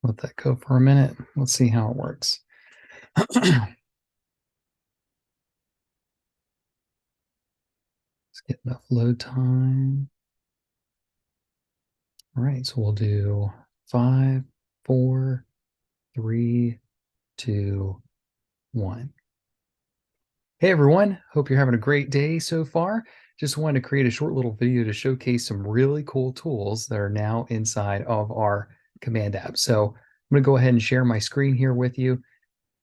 Let that go for a minute. Let's see how it works. Let's get enough load time. All right, so we'll do 5, 4, 3, 2, 1. Hey everyone, hope you're having a great day so far. Just wanted to create a short little video to showcase some really cool tools that are now inside of our Command app. So I'm going to go ahead and share my screen here with you.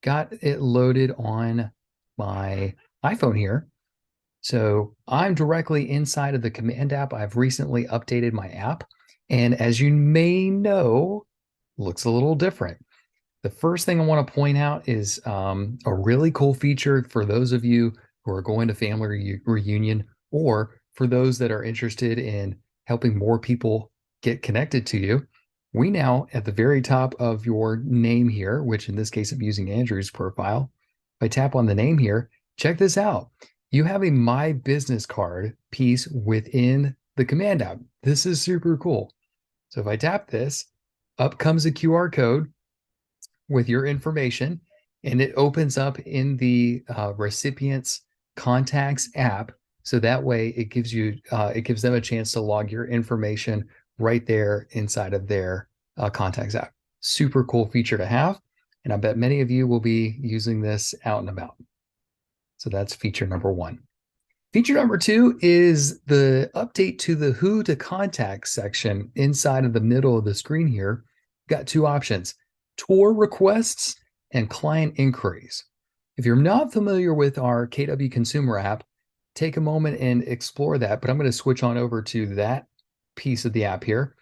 Got it loaded on my iPhone here. So I'm directly inside of the Command app. I've recently updated my app. And as you may know, looks a little different. The first thing I want to point out is a really cool feature for those of you who are going to family reunion, or for those that are interested in helping more people get connected to you. We now, at the very top of your name here, which in this case I'm using Andrew's profile, if I tap on the name here, check this out. You have a My Business card piece within the Command app. This is super cool. So if I tap this, up comes a QR code with your information, and it opens up in the recipient's contacts app. So that way it gives them a chance to log your information right there inside of their contacts app. Super cool feature to have. And I bet many of you will be using this out and about. So that's feature number 1. Feature number 2 is the update to the Who to Contact section inside of the middle of the screen here. Got 2 options: tour requests and client inquiries. If you're not familiar with our KW Consumer app, take a moment and explore that, but I'm going to switch on over to that piece of the app here.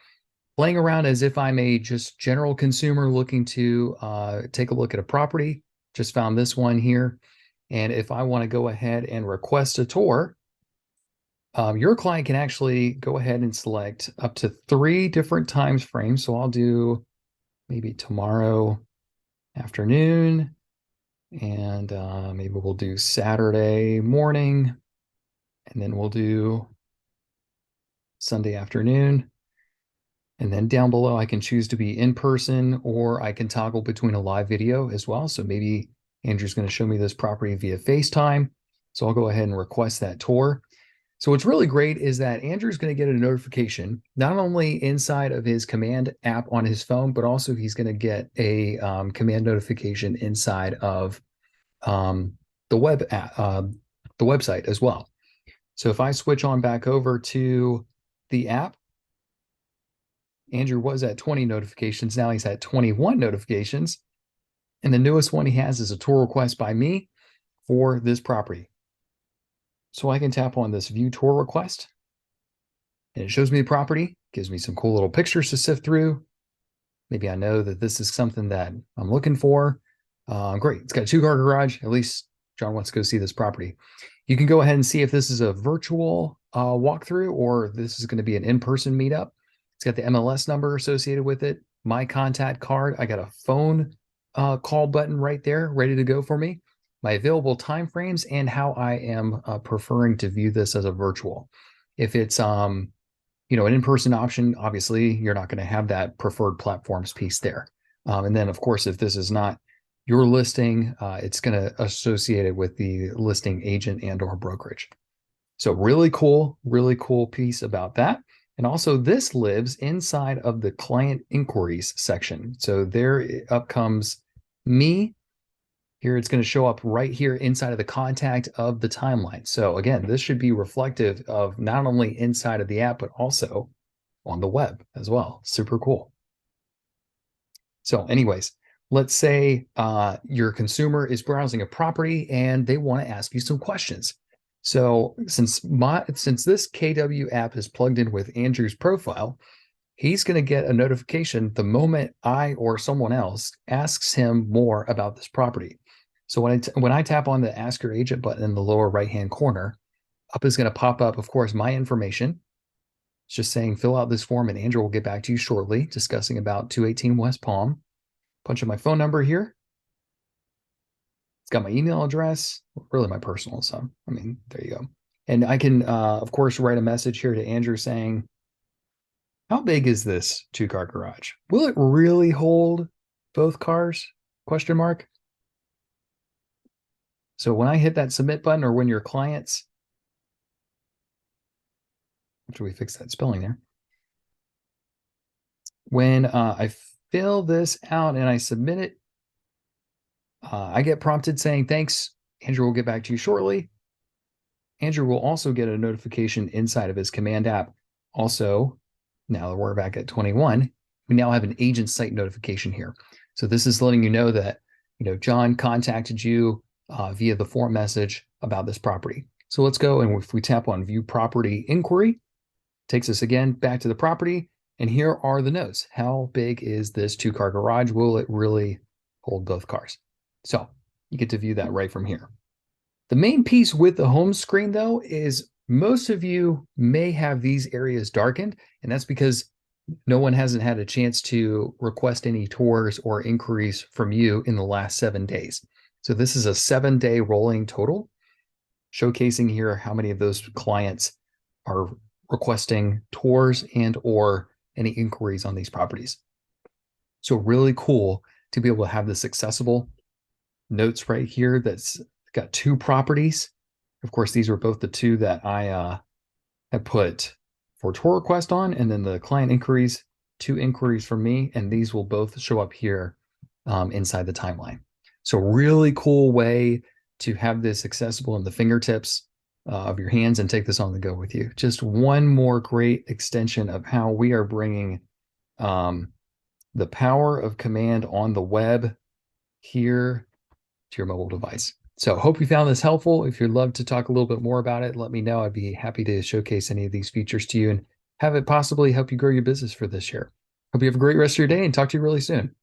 Playing around as if I'm a just general consumer looking to take a look at a property. Just found this one here. And if I want to go ahead and request a tour, your client can actually go ahead and select up to 3 different time frames. So I'll do maybe tomorrow afternoon, and maybe we'll do Saturday morning, and then we'll do Sunday afternoon. And then down below, I can choose to be in person, or I can toggle between a live video as well. So maybe Andrew's going to show me this property via FaceTime. So I'll go ahead and request that tour. So what's really great is that Andrew's going to get a notification, not only inside of his Command app on his phone, but also he's going to get a Command notification inside of the web app, the website as well. So if I switch on back over to the app, Andrew was at 20 notifications. Now he's at 21 notifications. And the newest one he has is a tour request by me for this property. So I can tap on this view tour request, and it shows me the property, gives me some cool little pictures to sift through. Maybe I know that this is something that I'm looking for. Great. It's got a 2-car garage. At least John wants to go see this property. You can go ahead and see if this is a virtual walkthrough or this is going to be an in-person meetup. It's got the MLS number associated with it, my contact card. I got a phone call button right there ready to go for me, my available time frames, and how I am preferring to view this as a virtual. If it's an in-person option, obviously you're not going to have that preferred platforms piece there. And then of course, if this is not your listing, it's going to associate it with the listing agent and or brokerage. So really cool piece about that. And also this lives inside of the client inquiries section. So there up comes me. Here it's going to show up right here inside of the contact of the timeline. So again, this should be reflective of not only inside of the app, but also on the web as well. Super cool. So anyways, let's say your consumer is browsing a property and they want to ask you some questions. So since this KW app is plugged in with Andrew's profile, he's going to get a notification the moment I or someone else asks him more about this property. So when I tap on the Ask Your Agent button in the lower right-hand corner, up is going to pop up, of course, my information. It's just saying fill out this form and Andrew will get back to you shortly, discussing about 218 West Palm. Punch in my phone number here. It's got my email address, really my personal. So, I mean, there you go. And I can, of course, write a message here to Andrew saying, How big is this two-car garage? Will it really hold both cars? Question mark. So when I hit that submit button, or when your clients, after we fix that spelling there, when I fill this out and I submit it, I get prompted saying, thanks, Andrew will get back to you shortly. Andrew will also get a notification inside of his command app. Also, now that we're back at 21, we now have an agent site notification here. So this is letting you know that, John contacted you via the form message about this property. So let's go, and if we tap on view property inquiry, takes us again back to the property. And here are the notes. How big is this two-car garage? Will it really hold both cars? So you get to view that right from here. The main piece with the home screen, though, is most of you may have these areas darkened, and that's because no one hasn't had a chance to request any tours or inquiries from you in the last 7 days. So this is a 7-day rolling total, showcasing here how many of those clients are requesting tours and or any inquiries on these properties. So really cool to be able to have this accessible. Notes right here that's got 2 properties. Of course, these were both the 2 that I had put for tour request on, and then the client inquiries, 2 inquiries from me, and these will both show up here inside the timeline. So really cool way to have this accessible in the fingertips of your hands and take this on the go with you. Just one more great extension of how we are bringing the power of command on the web here to your mobile device. So hope you found this helpful. If you'd love to talk a little bit more about it, let me know. I'd be happy to showcase any of these features to you and have it possibly help you grow your business for this year. Hope you have a great rest of your day and talk to you really soon.